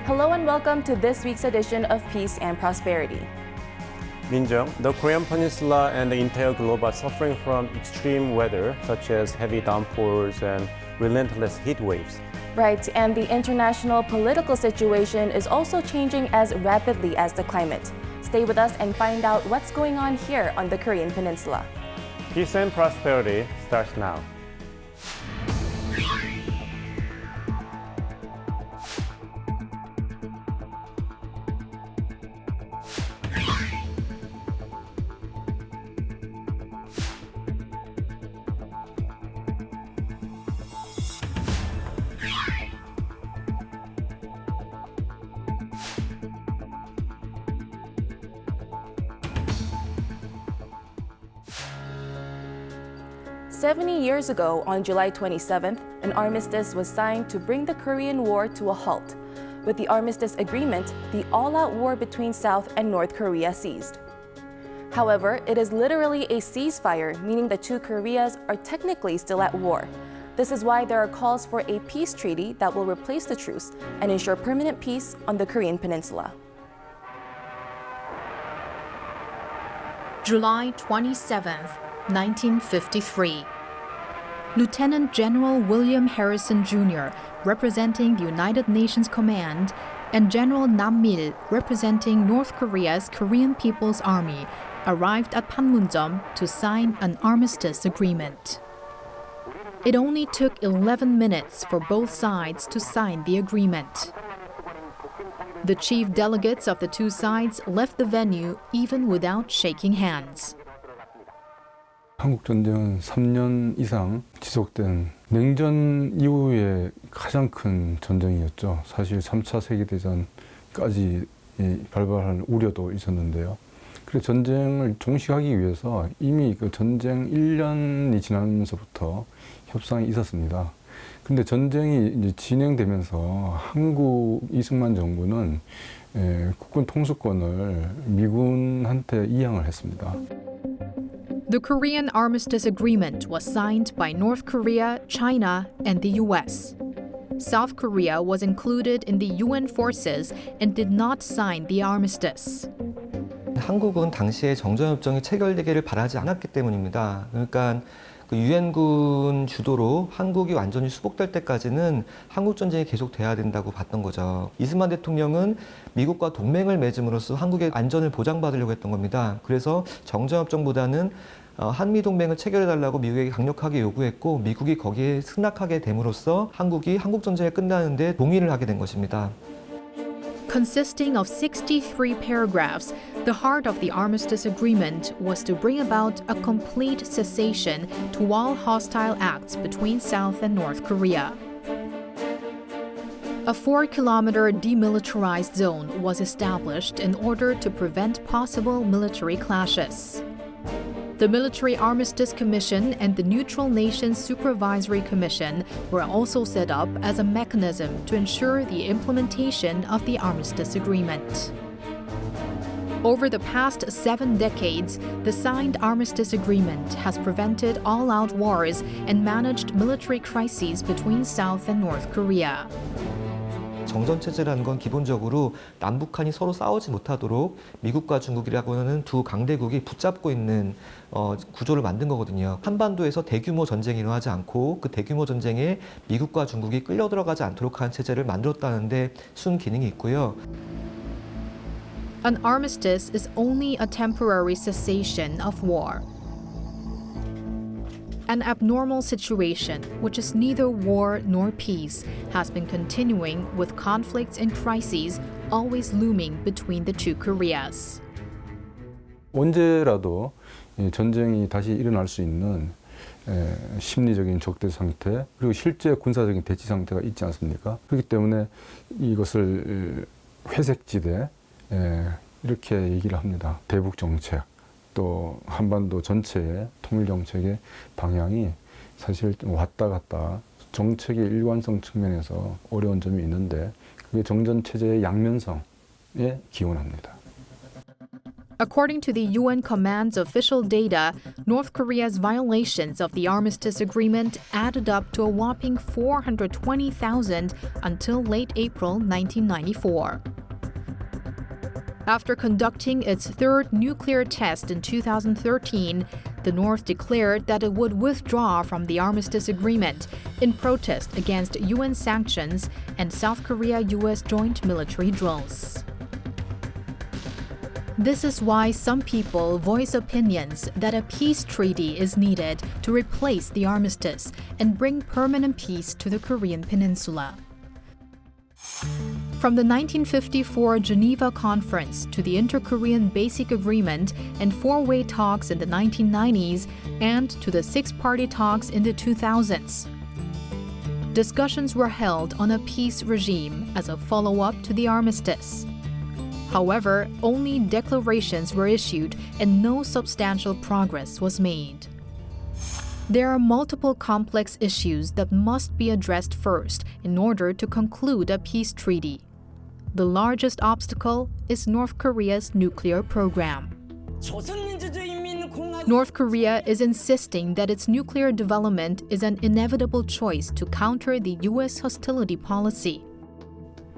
Hello and welcome to this week's edition of Peace and Prosperity. Minjung, the Korean Peninsula and the entire globe are suffering from extreme weather, such as heavy downpours and relentless heat waves. Right, and the international political situation is also changing as rapidly as the climate. Stay with us and find out what's going on here on the Korean Peninsula. Peace and prosperity starts now. "70 years ago, on July 27th, an armistice was signed to bring the Korean War to a halt. With the armistice agreement, the all-out war between South and North Korea ceased. However, it is literally a ceasefire, meaning the two Koreas are technically still at war. This is why there are calls for a peace treaty that will replace the truce and ensure permanent peace on the Korean Peninsula." July 27th, 1953. Lieutenant General William Harrison Jr., representing the United Nations Command, and General Nam Mil, representing North Korea's Korean People's Army, arrived at Panmunjom to sign an armistice agreement. It only took 11 minutes for both sides to sign the agreement. The chief delegates of the two sides left the venue even without shaking hands. 한국 전쟁은 3년 이상 지속된 냉전 이후에 가장 큰 전쟁이었죠. 사실 3차 세계대전까지 발발할 우려도 있었는데요. 그래서 전쟁을 종식하기 위해서 이미 그 전쟁 1년이 지나면서부터 협상이 있었습니다. 근데 전쟁이 이제 진행되면서 한국 이승만 정부는 국군 통수권을 미군한테 이양을 했습니다. The Korean Armistice Agreement was signed by North Korea, China, and the US. South Korea was included in the UN forces and did not sign the armistice. 한국은 당시에 정전협정이 체결되기를 바라지 않았기 때문입니다. 그러니까 그 유엔군 주도로 한국이 완전히 수복될 때까지는 한국 전쟁이 계속돼야 된다고 봤던 거죠. 이승만 대통령은 미국과 동맹을 맺음으로써 한국의 안전을 보장받으려고 했던 겁니다. 그래서 정전협정보다는 한미 동맹을 체결해달라고 미국에게 강력하게 요구했고 미국이 거기에 승낙하게 됨으로써 한국이 한국 전쟁이 끝나는데 동의를 하게 된 것입니다. Consisting of 63 paragraphs, the heart of the armistice agreement was to bring about a complete cessation to all hostile acts between South and North Korea. A 4-kilometer demilitarized zone was established in order to prevent possible military clashes. The Military Armistice Commission and the Neutral Nations Supervisory Commission were also set up as a mechanism to ensure the implementation of the armistice agreement. Over the past 7 decades, the signed armistice agreement has prevented all-out wars and managed military crises between South and North Korea. 정전체제라는 건 기본적으로 남북한이 서로 싸우지 못하도록 미국과 중국이라고 하는 두 강대국이 붙잡고 있는 구조를 만든 거거든요. 한반도에서 대규모 전쟁이 일어나지 않고 그 대규모 전쟁에 미국과 중국이 끌려 들어가지 않도록 하는 체제를 만들었다는 데 순기능이 있고요. An armistice is only a temporary cessation of war. An abnormal situation, which is neither war nor peace, has been continuing with conflicts and crises always looming between the two Koreas. 언제라도 전쟁이 다시 일어날 수 있는 심리적인 적대 상태 그리고 실제 군사적인 대치 상태가 있지 않습니까? 그렇기 때문에 이것을 회색지대 이렇게 얘기를 합니다. 대북 정책. 또 한반도 전체의 통일 정책의 방향이 사실 좀 왔다 갔다 정책의 일관성 측면에서 어려운 점이 있는데 그게 정전 체제의 양면성에 기원합니다. According to the UN Command's official data, North Korea's violations of the armistice agreement added up to a whopping 420,000 until late April 1994. After conducting its third nuclear test in 2013, the North declared that it would withdraw from the armistice agreement in protest against UN sanctions and South Korea-US joint military drills. This is why some people voice opinions that a peace treaty is needed to replace the armistice and bring permanent peace to the Korean peninsula. From the 1954 Geneva Conference to the Inter-Korean Basic Agreement and four-way talks in the 1990s and to the six-party talks in the 2000s, discussions were held on a peace regime as a follow-up to the armistice. However, only declarations were issued and no substantial progress was made. There are multiple complex issues that must be addressed first in order to conclude a peace treaty. The largest obstacle is North Korea's nuclear program. North Korea is insisting that its nuclear development is an inevitable choice to counter the U.S. hostility policy.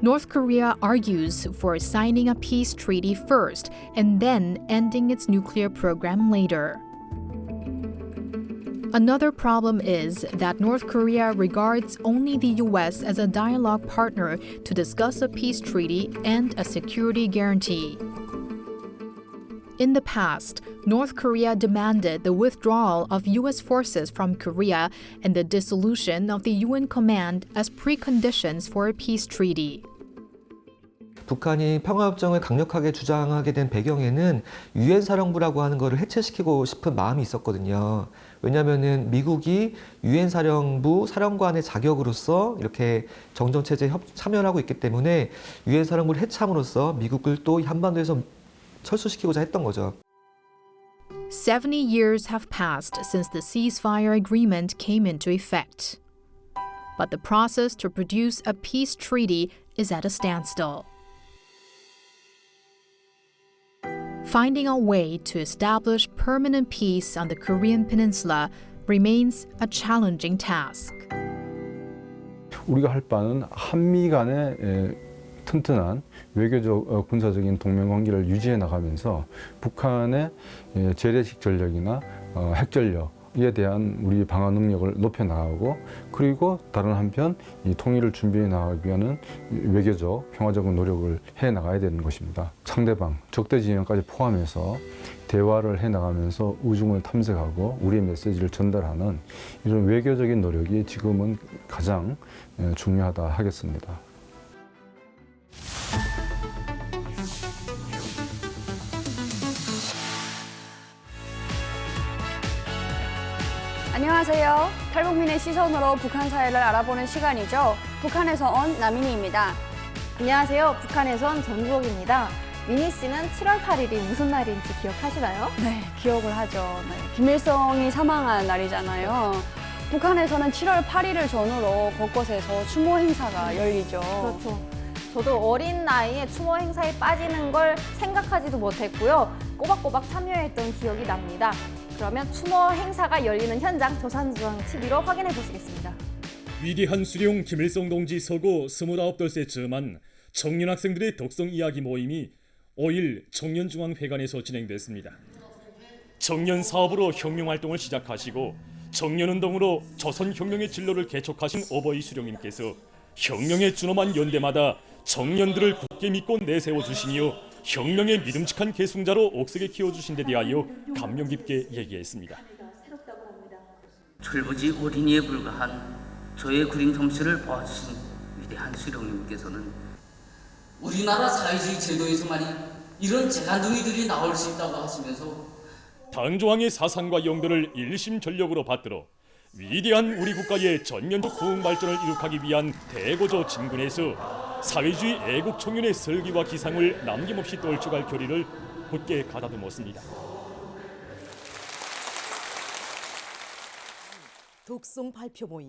North Korea argues for signing a peace treaty first and then ending its nuclear program later. Another problem is that North Korea regards only the U.S. as a dialogue partner to discuss a peace treaty and a security guarantee. In the past, North Korea demanded the withdrawal of U.S. forces from Korea and the dissolution of the UN command as preconditions for a peace treaty. 북한이 평화협정을 강력하게 주장하게 된 배경에는 유엔 사령부라고 하는 것을 해체시키고 싶은 마음이 있었거든요. 왜냐하면은 미국이 유엔 사령부 사령관의 자격으로서 이렇게 정전체제에 참여를 하고 있기 때문에 유엔 사령부를 해체함으로써 미국을 또 한반도에서 철수시키고자 했던 거죠. 70 years have passed since the ceasefire agreement came into effect. But the process to produce a peace treaty is at a standstill. Finding a way to establish permanent peace on the Korean peninsula remains a challenging task. 우리가 할 바는 한미 간의 튼튼한 외교적 군사적인 동맹 관계를 유지해 나가면서 북한의 재래식 전력이나 핵 전력에 대한 우리 방어 능력을 높여 나가고 그리고 다른 한편 이 통일을 준비해 나가기 위한 외교적 평화적인 노력을 해 나가야 되는 것입니다. 상대방 적대 진영까지 포함해서 대화를 해 나가면서 우중을 탐색하고 우리의 메시지를 전달하는 이런 외교적인 노력이 지금은 가장 중요하다 하겠습니다. 안녕하세요. 탈북민의 시선으로 북한 사회를 알아보는 시간이죠. 북한에서 온 나민희입니다. 안녕하세요. 북한에서 온 전주옥입니다. 미니 씨는 7월 8일이 무슨 날인지 기억하시나요? 네, 기억을 하죠. 네, 김일성이 사망한 날이잖아요. 북한에서는 7월 8일을 전후로 곳곳에서 추모 행사가 열리죠. 그렇죠. 저도 어린 나이에 추모 행사에 빠지는 걸 생각하지도 못했고요. 꼬박꼬박 참여했던 기억이 납니다. 그러면 추모 행사가 열리는 현장 조선중앙TV로 확인해 보시겠습니다. 위대한 수령 김일성 동지 서고 29돌째 즈음한 청년 학생들의 독성 이야기 모임이 5일 청년중앙회관에서 진행됐습니다. 청년 사업으로 혁명활동을 시작하시고 청년운동으로 조선혁명의 진로를 개척하신 오버이 수령님께서 혁명에 준엄한 연대마다 청년들을 굳게 믿고 내세워주시니요 혁명의 믿음직한 계승자로 옥석에 키워주신 데 대하여 감명 깊게 얘기했습니다. 철부지 어린이에 불과한 저의 그림 솜씨를 보아주신 위대한 수령님께서는 우리나라 사회주의 제도에서만이 이런 재간둥이들이 나올 수 있다고 하시면서 당조항의 사상과 용도를 일심전력으로 받들어 위대한 우리 국가의 전면적 부흥 발전을 이룩하기 위한 대고조 진군에서 사회주의 애국 청년의 설기와 기상을 남김없이 떨쳐갈 결의를 굳게 가다듬었습니다.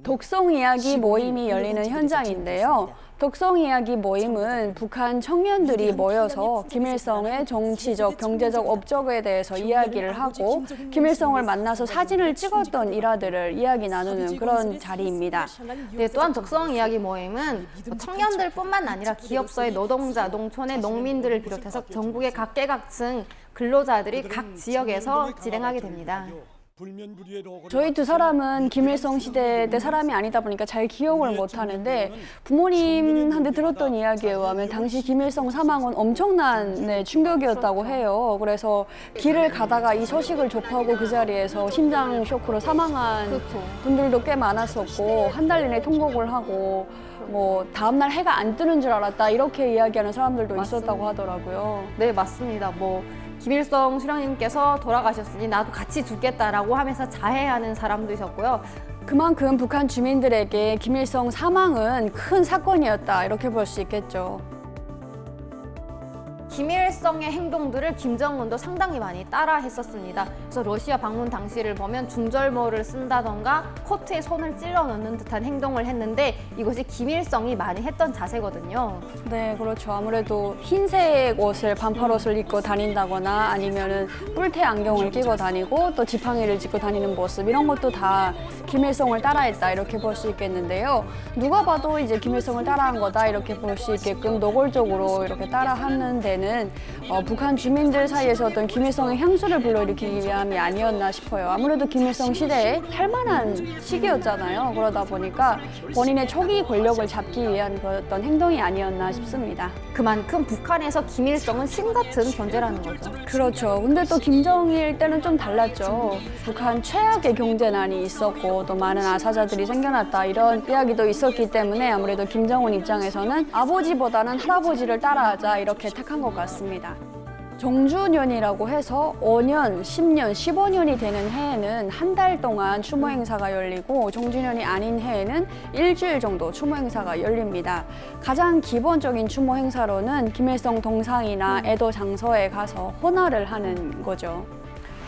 독송 이야기 모임이 열리는 현장인데요. 독성 이야기 모임은 북한 청년들이 모여서 김일성의 정치적, 경제적 업적에 대해서 이야기를 하고 김일성을 만나서 사진을 찍었던 일화들을 이야기 나누는 그런 자리입니다. 네, 또한 독성 이야기 모임은 청년들뿐만 아니라 기업서의 노동자, 농촌의 농민들을 비롯해서 전국의 각계각층 근로자들이 각 지역에서 진행하게 됩니다. 저희 두 사람은 김일성 시대 때 사람이 아니다 보니까 잘 기억을 못 하는데 부모님한테 들었던 이야기에 의하면 당시 김일성 사망은 엄청난 충격이었다고 해요. 그래서 길을 가다가 이 소식을 접하고 그 자리에서 심장 쇼크로 사망한 분들도 꽤 많았었고 한 달 내내 통곡을 하고 뭐 다음날 해가 안 뜨는 줄 알았다 이렇게 이야기하는 사람들도 있었다고 하더라고요. 네, 맞습니다. 김일성 수령님께서 돌아가셨으니 나도 같이 죽겠다라고 하면서 자해하는 사람도 있었고요. 그만큼 북한 주민들에게 김일성 사망은 큰 사건이었다 이렇게 볼 수 있겠죠. 김일성의 행동들을 김정은도 상당히 많이 따라 했었습니다. 그래서 러시아 방문 당시를 보면 중절모를 쓴다던가 코트에 손을 찔러 넣는 듯한 행동을 했는데 이것이 김일성이 많이 했던 자세거든요. 네, 그렇죠. 아무래도 흰색 옷을 반팔옷을 입고 다닌다거나 아니면은 뿔테 안경을 끼고 다니고 또 지팡이를 짚고 다니는 모습 이런 것도 다 김일성을 따라했다 이렇게 볼 수 있겠는데요. 누가 봐도 이제 김일성을 따라한 거다 이렇게 볼 수 있게끔 노골적으로 이렇게 따라하는 데는 북한 주민들 사이에서 어떤 김일성의 향수를 불러일으키기 위함이 아니었나 싶어요. 아무래도 김일성 시대에 탈만한 시기였잖아요. 그러다 보니까 본인의 초기 권력을 잡기 위한 어떤 행동이 아니었나 싶습니다. 그만큼 북한에서 김일성은 신 같은 존재라는 거죠. 그렇죠. 근데 또 김정일 때는 좀 달랐죠. 북한 최악의 경제난이 있었고 또 많은 아사자들이 생겨났다 이런 이야기도 있었기 때문에 아무래도 김정은 입장에서는 아버지보다는 할아버지를 따라하자 이렇게 택한 것 같습니다. 정주년이라고 해서 5년, 10년, 15년이 되는 해에는 한 달 동안 추모 행사가 열리고 정주년이 아닌 해에는 일주일 정도 추모 행사가 열립니다. 가장 기본적인 추모 행사로는 김일성 동상이나 애도 장소에 가서 헌화를 하는 거죠.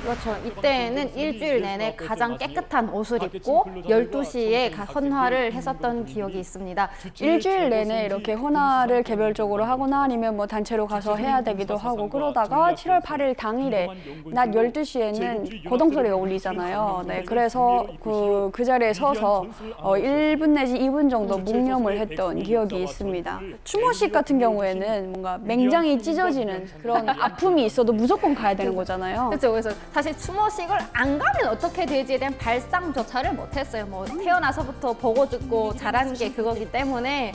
그렇죠. 이때는 일주일 내내 가장 깨끗한 옷을 입고 12시에 헌화를 했었던 기억이 있습니다. 일주일 내내 이렇게 헌화를 개별적으로 하거나 아니면 뭐 단체로 가서 해야 되기도 하고 그러다가 7월 8일 당일에 낮 12시에는 고동소리가 울리잖아요. 네, 그래서 그 자리에 서서 1분 내지 2분 정도 묵념을 했던 기억이 있습니다. 추모식 같은 경우에는 뭔가 맹장이 찢어지는 그런 아픔이 있어도 무조건 가야 되는 거잖아요. 그렇죠. 그래서 사실 추모식을 안 가면 어떻게 되지에 대한 발상조차를 못했어요. 태어나서부터 보고 듣고 자란 게 그거기 때문에.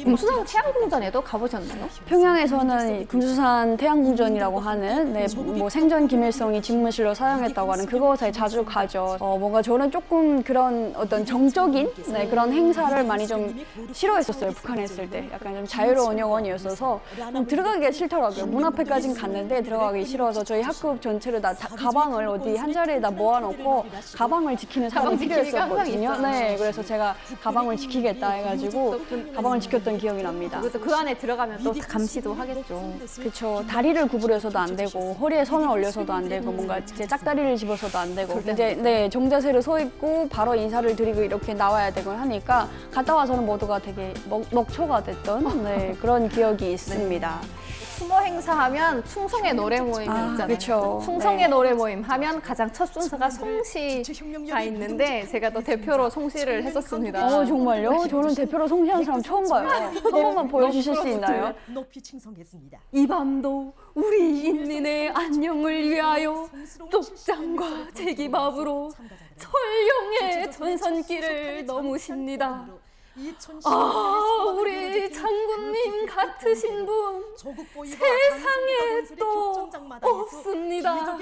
금수산 태양궁전에도 가보셨나요? 평양에서는 금수산 태양궁전이라고 하는 뭐 생전 김일성이 집무실로 사용했다고 하는 그곳에 자주 가죠. 뭔가 저는 조금 그런 어떤 정적인 그런 행사를 많이 좀 싫어했었어요. 북한에 있을 때 약간 좀 자유로운 영혼이었어서 들어가기가 싫더라고요. 문 앞에까지 갔는데 들어가기 싫어서 저희 학급 전체로 다 가방을 어디 한 자리에다 모아놓고 가방을 지키는 사람이 필요했었거든요. 네, 그래서 제가 가방을 지키겠다 해가지고 가방을 지켰던 기억이 납니다. 그것도 그 안에 들어가면 또 감시도 하겠죠. 그렇죠. 다리를 구부려서도 안 되고 허리에 손을 올려서도 안 되고 뭔가 이제 짝다리를 집어서도 안 되고 이제 정자세로 서 있고 바로 인사를 드리고 이렇게 나와야 되고 하니까 갔다 와서는 모두가 되게 먹초가 됐던 그런 기억이 있습니다. 추모 행사하면 충성의 노래 모임이 있잖아요. 그렇죠. 충성의 노래 모임 하면 가장 첫 순서가 송시가 있는데 제가 또 대표로 송시를 했었습니다. 정말요? 저는 대표로 송시하는 사람 처음 봐요. 한 번만 보여주실 수 있나요? 이 밤도 우리 인민의 안녕을 위하여 쪽장과 제기밥으로 철령의 전선길을 넘으십니다. 우리 장군님 같으신 분 세상에 또 없습니다.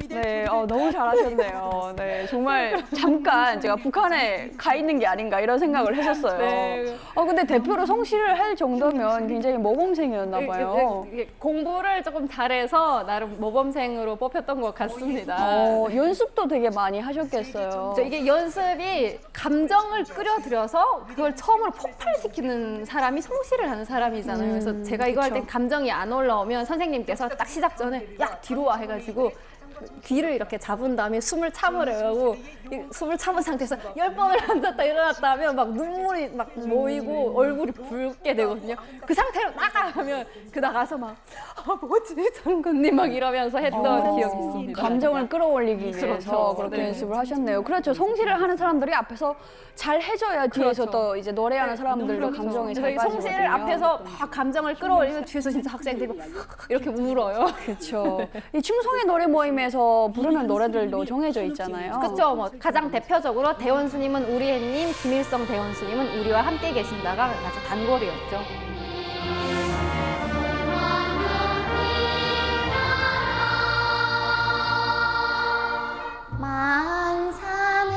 네, 너무 잘하셨네요. 네, 정말 잠깐 제가 북한에 가 있는 게 아닌가 이런 생각을 했었어요. 네. 근데 대표로 송시를 할 정도면 굉장히 모범생이었나 봐요. 공부를 조금 잘해서 나름 모범생으로 뽑혔던 것 같습니다. 연습도 되게 많이 하셨겠어요. 이게 연습이 감정을 끌어들여서 그걸 처음으로 폭발시키는 사람이 송시를 하는 사람이잖아요. 그래서 제가 이거 할 때 감정이 안 올라오면 선생님께서 딱 시작 전에 야 뒤로 와 해가지고 귀를 이렇게 잡은 다음에 숨을 참으려고 숨을 참은 상태에서 10번을 앉았다 일어났다 하면 막 눈물이 막 모이고 얼굴이 붉게 되거든요. 그 상태로 나가면 그 나가서 막 뭐지 장군님 막 이러면서 했던 기억이 있습니다. 감정을 끌어올리기 위해서 그렇죠. 그렇게 네. 연습을 하셨네요. 그렇죠. 송시를 하는 사람들이 앞에서 잘 해줘야 뒤에서 또 이제 노래하는 사람들도 감정이 잘 저희 빠지거든요. 송시를 앞에서 막 감정을 끌어올리면 뒤에서 진짜 학생들이 막 이렇게 울어요. 그렇죠. 이 춤송의 노래 모임에서 부르는 노래들도 정해져 있잖아요. 그렇죠. 뭐 가장 대표적으로 대원수님은 우리애님, 김일성 대원수님은 우리와 함께 계신다가 아주 단골이었죠. 만산의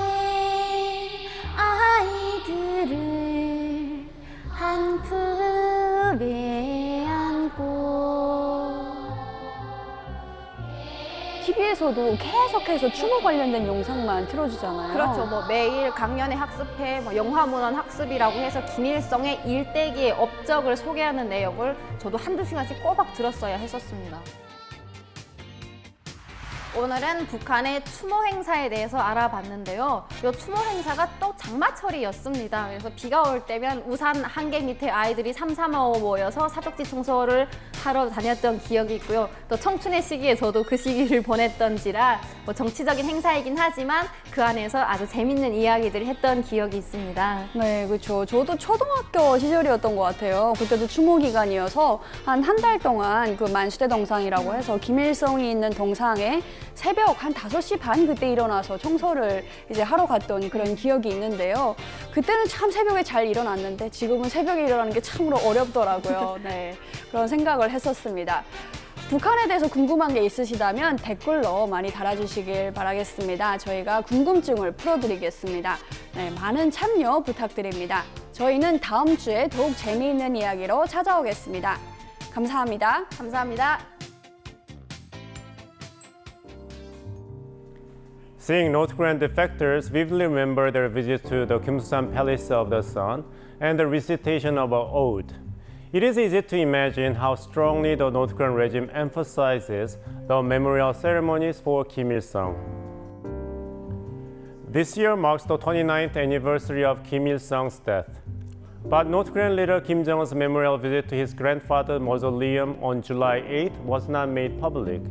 아이들을 한 품에 안고 TV에서도 계속해서 춤에 관련된 영상만 틀어주잖아요. 그렇죠. 뭐 매일 강연회 학습회, 뭐 영화문헌 학습이라고 해서 김일성의 일대기의 업적을 소개하는 내용을 저도 한두 시간씩 꼬박 들었어야 했었습니다. 오늘은 북한의 추모 행사에 대해서 알아봤는데요. 이 추모 행사가 또 장마철이었습니다. 그래서 비가 올 때면 우산 한 개 밑에 아이들이 삼삼오오 모여서 사족지 청소를 하러 다녔던 기억이 있고요. 또 청춘의 시기에 저도 그 시기를 보냈던지라 뭐 정치적인 행사이긴 하지만 그 안에서 아주 재밌는 이야기들을 했던 기억이 있습니다. 네, 그렇죠. 저도 초등학교 시절이었던 것 같아요. 그때도 추모 기간이어서 한 달 동안 그 만시대 동상이라고 해서 김일성이 있는 동상에 새벽 한 5시 반 그때 일어나서 청소를 이제 하러 갔던 그런 기억이 있는데요. 그때는 참 새벽에 잘 일어났는데 지금은 새벽에 일어나는 게 참으로 어렵더라고요. 네, 그런 생각을 했었습니다. 북한에 대해서 궁금한 게 있으시다면 댓글로 많이 달아주시길 바라겠습니다. 저희가 궁금증을 풀어드리겠습니다. 네, 많은 참여 부탁드립니다. 저희는 다음 주에 더욱 재미있는 이야기로 찾아오겠습니다. 감사합니다. 감사합니다. Seeing North Korean defectors vividly remember their visit to the Kimsan Palace of the Sun and the recitation of an ode. It is easy to imagine how strongly the North Korean regime emphasizes the memorial ceremonies for Kim Il-sung. This year marks the 29th anniversary of Kim Il-sung's death. But North Korean leader Kim Jong-un's memorial visit to his grandfather's mausoleum on July 8 was not made public.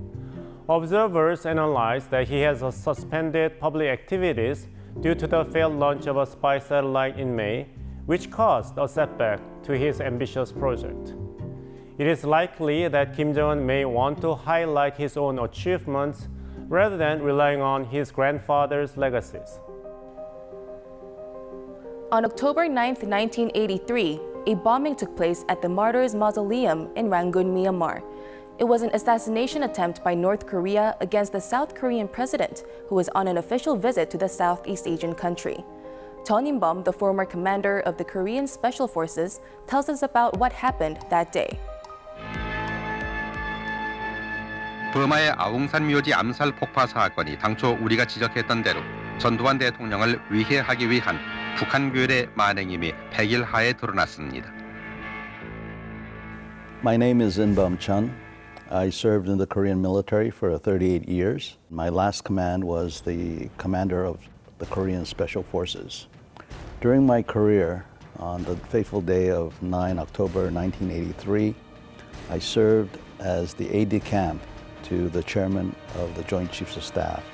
Observers analyze that he has suspended public activities due to the failed launch of a spy satellite in May, which caused a setback to his ambitious project. It is likely that Kim Jong-un may want to highlight his own achievements rather than relying on his grandfather's legacies. On October 9, 1983, a bombing took place at the Martyrs Mausoleum in Rangoon, Myanmar. It was an assassination attempt by North Korea against the South Korean president, who was on an official visit to the Southeast Asian country. Chon In-bum, the former commander of the Korean Special Forces, tells us about what happened that day. 버마의 아웅산 묘지 암살 폭파 사건이 당초 우리가 지적했던 대로 전두환 대통령을 위해하기 위한 북한 괴뢰 만행임이 100일 하에 드러났습니다. My name is In-bum Chun. I served in the Korean military for 38 years. My last command was the commander of the Korean Special Forces. During my career, on the fateful day of 9 October 1983, I served as the aide-de-camp to the chairman of the Joint Chiefs of Staff.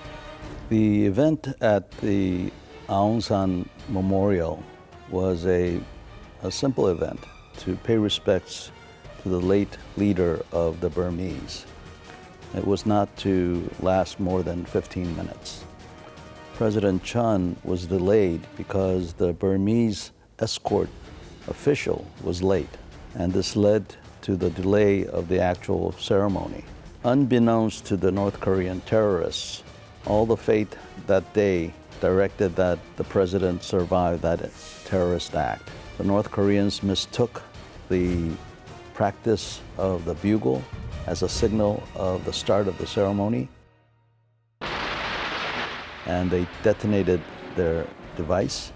The event at the Aung San Memorial was a simple event to pay respects to the late leader of the Burmese. It was not to last more than 15 minutes. President Chun was delayed because the Burmese escort official was late, and this led to the delay of the actual ceremony. Unbeknownst to the North Korean terrorists, all the fate that day directed that the president survive that terrorist act. The North Koreans mistook the practice of the bugle as a signal of the start of the ceremony, and they detonated their device,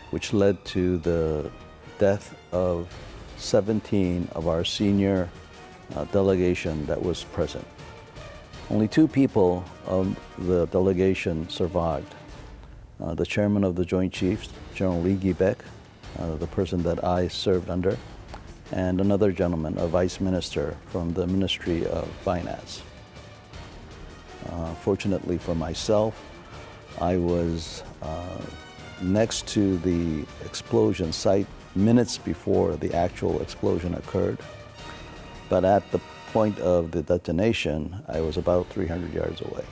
which led to the death of 17 of our senior delegation that was present. Only 2 people of the delegation survived. The chairman of the Joint Chiefs, General Lee Gi-baek, the person that I served under, and another gentleman, a vice minister from the Ministry of Finance. Fortunately for myself, I was next to the explosion site minutes before the actual explosion occurred. But at the point of the detonation, I was about 300 yards away.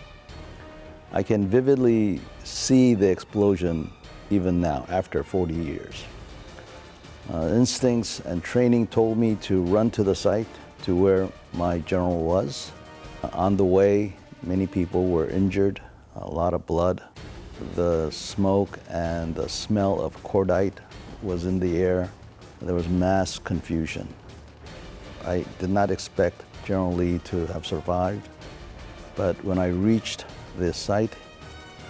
I can vividly see the explosion even now, after 40 years. Instincts and training told me to run to the site, to where my general was. On the way, many people were injured, a lot of blood. The smoke and the smell of cordite was in the air. There was mass confusion. I did not expect General Lee to have survived, but when I reached the site,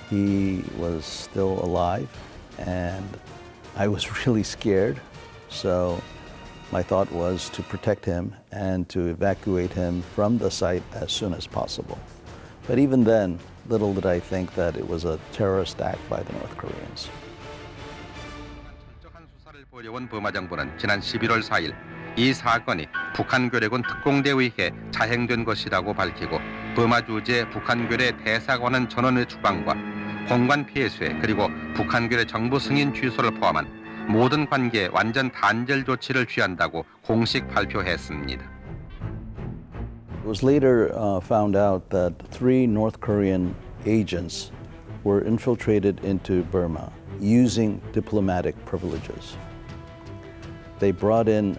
he was still alive, and I was really scared. So my thought was to protect him and to evacuate him from the site as soon as possible. But even then, little did I think that it was a terrorist act by the North Koreans. 철저한 수사를 벌여온 버마 정부는 지난 11월 4일 이 사건이 북한 괴뢰군 특공대에 의해 자행된 것이라고 밝히고 버마 주재 북한 괴뢰 대사관원 전원의 추방과 공관 폐쇄 그리고 북한 괴뢰 정부 승인 취소를 포함한 모든 관계에 완전 단절 조치를 취한다고 공식 발표했습니다. It was later found out that 3 North Korean agents were infiltrated into Burma using diplomatic privileges. They brought in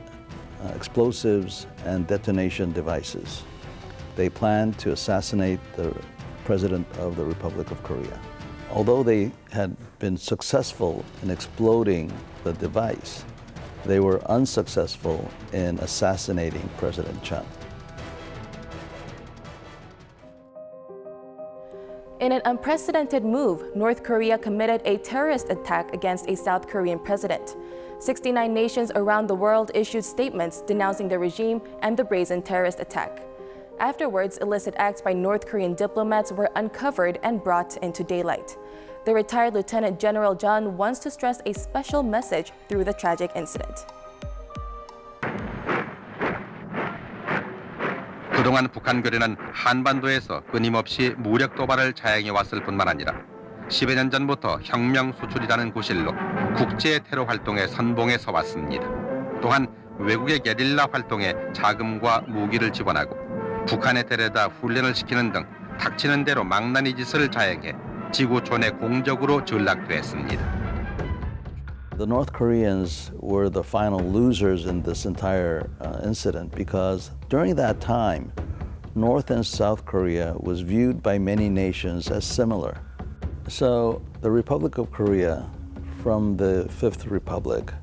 explosives and detonation devices. They planned to assassinate the President of the Republic of Korea. Although they had been successful in exploding the device, they were unsuccessful in assassinating President Chun. In an unprecedented move, North Korea committed a terrorist attack against a South Korean president. 69 nations around the world issued statements denouncing the regime and the brazen terrorist attack. Afterwards, illicit acts by North Korean diplomats were uncovered and brought into daylight. The retired Lieutenant General John wants to stress a special message through the tragic incident. 그동안 북한 괴뢰는 한반도에서 끊임없이 무력 도발을 자행해 왔을 뿐만 아니라 10여 년 전부터 혁명 수출이라는 구실로 국제 테러 활동에 선봉에 서왔습니다. 또한 외국의 게릴라 활동에 자금과 무기를 지원하고 북한에 데려다 훈련을 시키는 등 닥치는 대로 망나니 짓을 자행해 지구촌에 공적으로 전락됐습니다. The North Koreans were the final losers in this entire incident because during that time, North and South Korea was viewed by many nations as similar. So the Republic of Korea, from the Fifth Republic,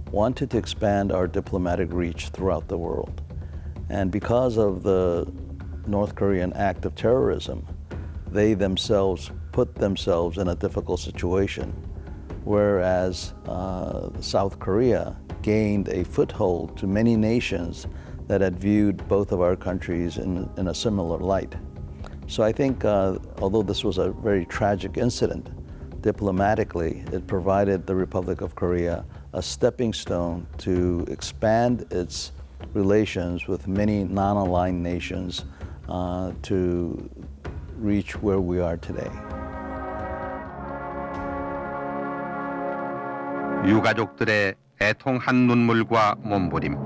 wanted to expand our diplomatic reach throughout the world. And because of the North Korean act of terrorism, they themselves put themselves in a difficult situation, whereas South Korea gained a foothold to many nations that had viewed both of our countries in a similar light. So I think although this was a very tragic incident, diplomatically it provided the Republic of Korea a stepping stone to expand its relations with many non-aligned nations to reach where we are today. 유가족들의 애통한 눈물과 몸부림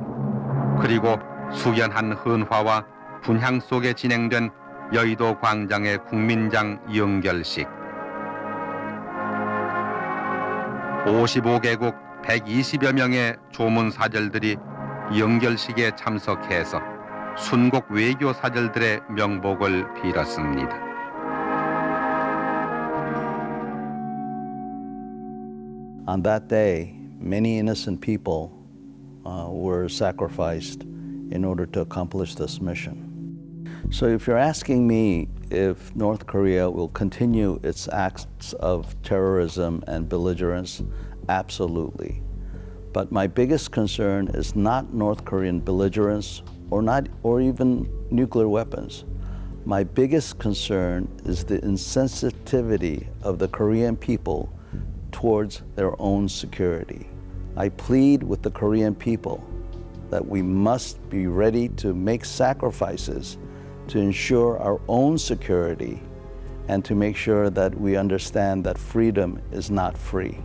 그리고 숙연한 헌화와 분향 속에 진행된 여의도 광장의 국민장 영결식 55개국 120여 명의 조문사절들이 영결식에 참석해서 순국 외교사절들의 명복을 빌었습니다. On that day, many innocent people were sacrificed in order to accomplish this mission. So if you're asking me if North Korea will continue its acts of terrorism and belligerence, absolutely. But my biggest concern is not North Korean belligerence or even nuclear weapons. My biggest concern is the insensitivity of the Korean people towards their own security. I plead with the Korean people that we must be ready to make sacrifices to ensure our own security and to make sure that we understand that freedom is not free.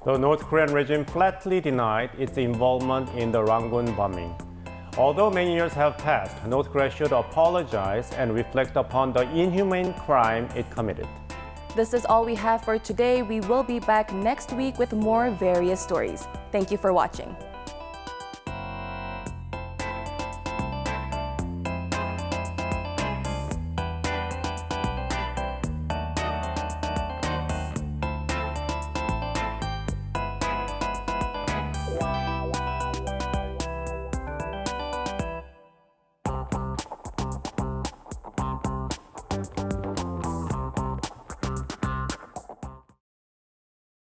The North Korean regime flatly denied its involvement in the Rangoon bombing. Although many years have passed, North Korea should apologize and reflect upon the inhumane crime it committed. This is all we have for today. We will be back next week with more various stories. Thank you for watching.